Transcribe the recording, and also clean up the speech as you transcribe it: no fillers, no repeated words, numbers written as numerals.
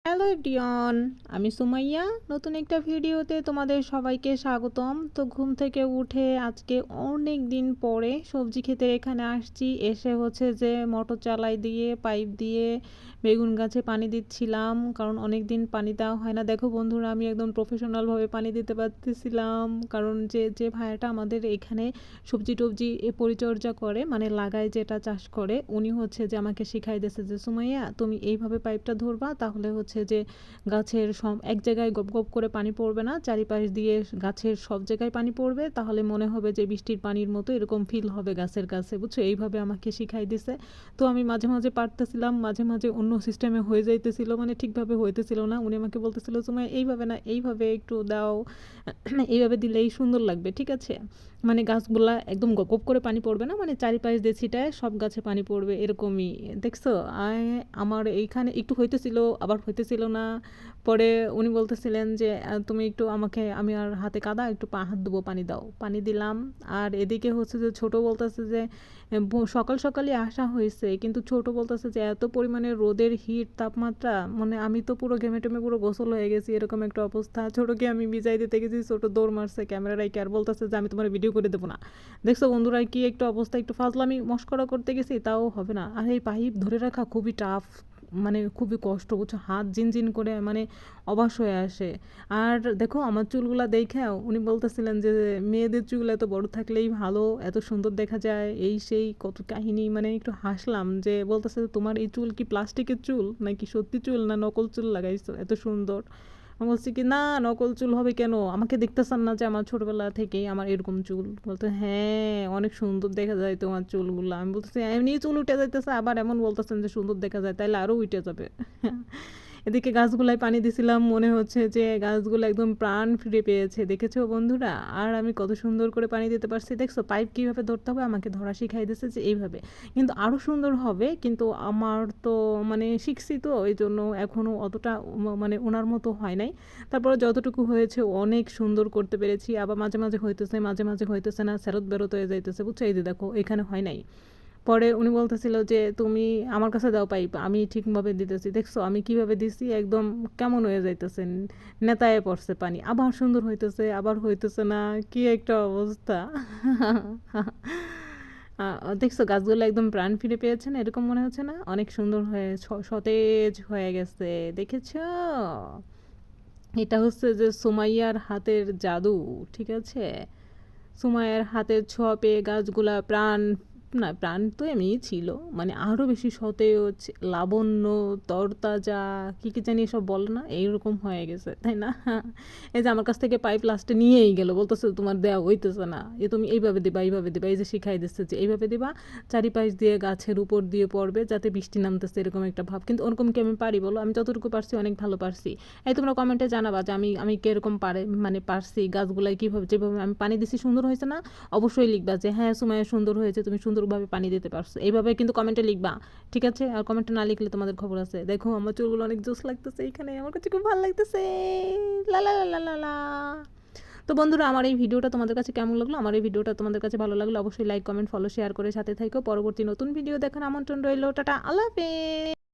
Hello everyone, আমি সুমাইয়া। নতুন একটা ভিডিওতে তোমাদের সবাইকে স্বাগতম। তো ঘুম থেকে উঠে আজকে অনেক দিন পরে সবজি খেতে এখানে আসছি। এসে হচ্ছে যে মোটর চালাই দিয়ে পাইপ দিয়ে বেগুন গাছে পানি দিচ্ছিলাম, কারণ অনেক দিন পানি দেওয়া হয় না। দেখো বন্ধুরা, আমি একদম প্রফেশনালভাবে পানি দিতে পারতেছিলাম, কারণ যে যে ভাইয়াটা আমাদের এখানে সবজি টবজি পরিচর্যা করে, মানে লাগায়, যেটা চাষ করে, উনি হচ্ছে যে আমাকে শিখাই দিয়েছে যে সুমাইয়া, তুমি এইভাবে পাইপটা ধরবা, তাহলে হচ্ছে যে গাছের সব এক জায়গায় গপ গপ করে পানি পড়বে না, চারিপাশ দিয়ে গাছের সব জায়গায় পানি পড়বে, তাহলে মনে হবে যে বৃষ্টির পানির মতো এরকম ফিল হবে গাছের কাছে, বুঝছো? এইভাবে আমাকে শিখাই দিছে। তো আমি মাঝে মাঝে পারতেছিলাম, মাঝে মাঝে অন্য সিস্টেমে হয়ে যাইতেছিল, মানে ঠিকভাবে হইতেছিল না। উনি আমাকে বলতেছিল তোমার এইভাবে না, এইভাবে একটু দাও, এইভাবে দিলেই সুন্দর লাগবে, ঠিক আছে? মানে গাছগুলা একদম গপ গপ করে পানি পড়বে না, মানে চারিপাশ দিয়ে ছিটায় সব গাছে পানি পড়বে, এরকমই। দেখছো, আমার এইখানে একটু হইতেছিল, আবার হইতেছিল না। পরে উনি বলতেছিলেন যে তুমি একটু আমাকে, আমি আর হাতে কাদা, একটু হাত দেবো, পানি দাও। পানি দিলাম। আর এদিকে হচ্ছে যে ছোট বলতেছে যে সকাল সকালই আসা হয়েছে, কিন্তু ছোট বলতেছে যে এত পরিমাণে রোদের হিট, তাপমাত্রা, মানে আমি তো পুরো ঘেমে টেমে পুরো গোসল হয়ে গেছি, এরকম একটা অবস্থা। ছোটকে আমি ভিজাই দিতে গেছি, ছোট দৌড় মারছে ক্যামেরা রাইকে, আর বলতেছে যে আমি তোমার ভিডিও করে দেবো না। দেখছো বন্ধুরা, কি একটা অবস্থা! একটু ফাজলামি মস্করা করতে গেছি, তাও হবে না। আর এই পাইপ ধরে রাখা খুবই টাফ, মানে খুবই কষ্ট, বুঝছো? হাত জিনজিন করে, মানে অবশ হয়ে আসে। আর দেখো আমার চুলগুলা দেখে উনি বলতেছিলেন যে মেয়েদের চুল এত বড় থাকলেই ভালো, এত সুন্দর দেখা যায়, এই সেই কত কাহিনী। মানে একটু হাসলাম, যে বলতেছে তোমার এই চুল কি প্লাস্টিকের চুল নাকি সত্যি চুল, না নকল চুল লাগাইছো এত সুন্দর? আমি বলছি কি, না নকল চুল হবে কেন, আমাকে দেখতেছেন না যে আমার ছোটবেলা থেকেই আমার এরকম চুল? বলতে হ্যাঁ, অনেক সুন্দর দেখা যায় তোমার চুলগুলো। আমি বলতেছি এমনি চুল উঠে যাইতেছে, আবার এমন বলতেছেন যে সুন্দর দেখা যায়, তাইলে আরও উঠে যাবে। এদিকে গাছগুলায় পানি দিছিলাম, মনে হচ্ছে যে গাছগুলো একদম প্রাণ ফিরে পেয়েছে, দেখেছো বন্ধুরা? আর আমি কত সুন্দর করে পানি দিতে পারছি, দেখছো? পাইপ কীভাবে ধরতে হবে আমাকে ধরা শিখাই দিয়েছে, যে এইভাবে। কিন্তু আরও সুন্দর হবে, কিন্তু আমার তো মানে শিখছি তো, এই জন্য এখনও অতটা মানে ওনার মতো হয় নাই। তারপরে যতটুকু হয়েছে অনেক সুন্দর করতে পেরেছি। আবার মাঝে মাঝে হইতেছে, মাঝে মাঝে হইতেছে না, ফেরত বেরোত হয়ে যাইতেছে, বুঝছো? এই যে দেখো, এখানে হয় নাই। পরে উনি বলতেছিল যে তুমি আমার কাছে দাও পাইপ, আমি ঠিকভাবে দিতেছি। দেখছো আমি কিভাবে দিছি, একদম কেমন হয়ে যাইতেছে, নেতায় পড়ছে পানি, আবার সুন্দর হইতেছে, আবার হইতেছে না, কি একটা অবস্থা! দেখছো গাছগুলো একদম প্রাণ ফিরে পেয়েছে না, এরকম মনে হচ্ছে না? অনেক সুন্দর হয়ে সতেজ হয়ে গেছে, দেখেছো? এটা হচ্ছে যে সুমাইয়ার হাতের জাদু, ঠিক আছে? সুমাইয়ার হাতের ছোঁয়া পেয়ে গাছগুলা প্রাণ, না প্রাণ তো এমনিই ছিল, মানে আরও বেশি সতেজ, লাবণ্য, তরতাজা, কী কী জানি সব বলে না, এইরকম হয়ে গেছে, তাই না? এই যে আমার কাছ থেকে পাইপ লাস্টে নিয়েই গেল, বলতেছে তোমার দেওয়া হইতেছে না, এ তুমি এইভাবে দিবা, এইভাবে দিবা, এই যে শিখাই দিচ্ছে যে এইভাবে দিবা, চারিপাশ দিয়ে গাছের উপর দিয়ে পড়বে, যাতে বৃষ্টি নামতেছে এরকম একটা ভাব। কিন্তু ওরকম কি আমি পারি বলো? আমি যতটুকু পারছি অনেক ভালো পারছি। এই তোমরা কমেন্টে জানাবা যে আমি আমি কীরকম পারে, মানে পারছি গাছগুলাই কীভাবে, যেভাবে আমি পানি দিছি সুন্দর হয়েছে না? অবশ্যই লিখবা যে হ্যাঁ সুমাইয়া, সুন্দর হয়েছে, তুমি সুন্দরভাবে পানি দিতে পারছো, এইভাবে কিন্তু কমেন্টে লিখবা, ঠিক আছে? আর কমেন্টে না লিখলে তোমাদের খবর আছে। দেখো আমার চুলগুলো অনেক জোস লাগতেছে, এখানে আমার কাছে খুব ভালো লাগতেছে, লা লা লা লা লা লা। তো বন্ধুরা, আমার এই ভিডিওটা তোমাদের কাছে কেমন লাগলো? আমার এই ভিডিওটা তোমাদের কাছে ভালো লাগলো অবশ্যই লাইক, কমেন্ট, ফলো, শেয়ার করে সাথে থাকো। পরবর্তী নতুন ভিডিও দেখার আমন্ত্রণ রইল। টাটা, আল্লাহ হাফেজ।